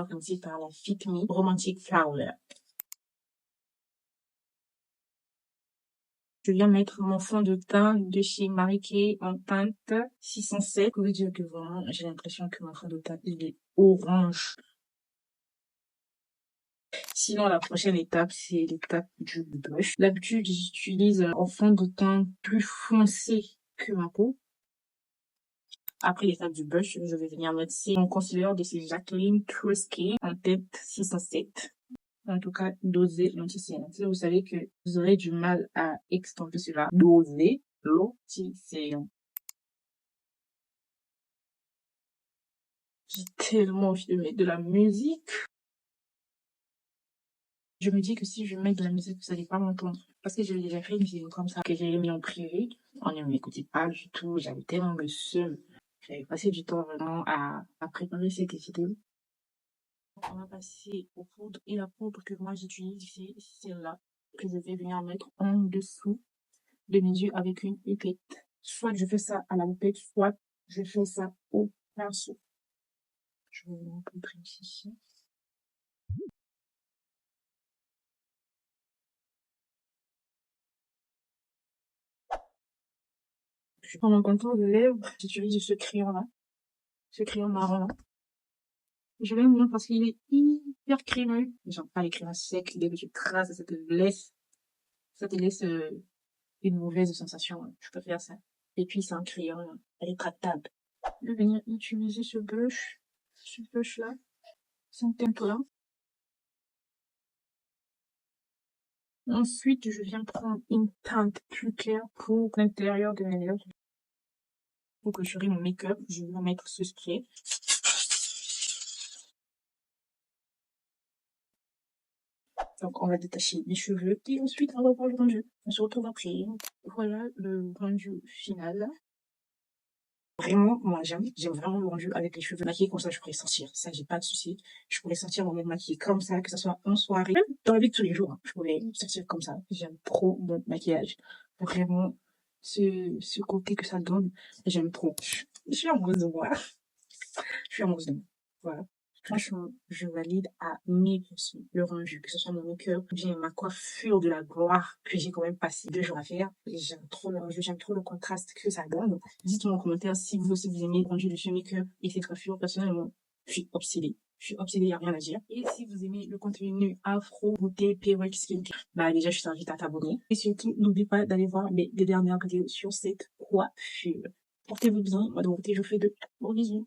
va commencer par la Fit Me Romantic Flower. Je viens mettre mon fond de teint de chez Mary Kay en teinte 607. Je peux dire que vraiment, j'ai l'impression que mon fond de teint, il est orange. Sinon, la prochaine étape, c'est l'étape du blush. D'habitude, j'utilise un fond de teint plus foncé que ma peau. Après l'étape du blush, je vais venir mettre mon concealer de chez Jacqueline True Skin en teinte 607. En tout cas, doser l'anti-cerne. Vous savez que vous aurez du mal à extamper cela. Doser l'anti-cerne. J'ai tellement envie de mettre de la musique. Je me dis que si je mets de la musique, vous allez pas m'entendre. Parce que j'ai déjà fait une vidéo comme ça que j'ai mis en privé. On ne m'écoutait pas du tout. J'avais tellement le seum. J'avais passé du temps vraiment à préparer cette vidéo. On va passer aux poudres. Et la poudre que moi j'utilise, c'est celle-là. Que je vais venir mettre en dessous de mes yeux avec une houppette. Soit je fais ça à la houppette, soit je fais ça au pinceau. Je vais vous montrer ici. Pour mon contour de lèvres, j'utilise ce crayon-là. Ce crayon marron-là. Je l'aime bien parce qu'il est hyper crémeux. J'aime pas les crayons secs. Dès que tu traces, ça te laisse une mauvaise sensation. Je préfère ça. Et puis, c'est un crayon rétractable. Je vais venir utiliser ce blush-là. C'est un teint-là. Ensuite, je viens prendre une teinte plus claire pour l'intérieur de mes lèvres. Pour clôturer mon make-up, je vais mettre ce spray. Donc, on va détacher les cheveux et ensuite on va voir le rendu. On se retrouve après. Voilà le rendu final. Vraiment, moi, j'aime vraiment le rendu avec les cheveux maquillés comme ça, je pourrais sortir. Ça, j'ai pas de souci. Je pourrais sortir mon maquillé comme ça, que ce soit en soirée, même dans la vie de tous les jours. Hein. Je pourrais sortir comme ça. J'aime trop mon maquillage. Vraiment, ce côté que ça donne, j'aime trop. Je suis amoureuse de moi. Je suis amoureuse de moi. Voilà. Franchement, je valide à 1000% le rendu, que ce soit mon make-up, bien ma coiffure de la gloire que j'ai quand même passé 2 jours à faire. J'aime trop le rendu, j'aime trop le contraste que ça donne. Dites-moi en commentaire si vous aussi vous aimez le rendu de ce make-up et cette coiffure. Personnellement, je suis obsédée. Je suis obsédée, y a rien à dire. Et si vous aimez le contenu afro, beauté, perruque, skincare, bah déjà, je t'invite à t'abonner. Et surtout, n'oublie pas d'aller voir mes 2 dernières vidéos sur cette coiffure. Portez-vous bien. Moi, de mon côté, je vous fais de gros bisous.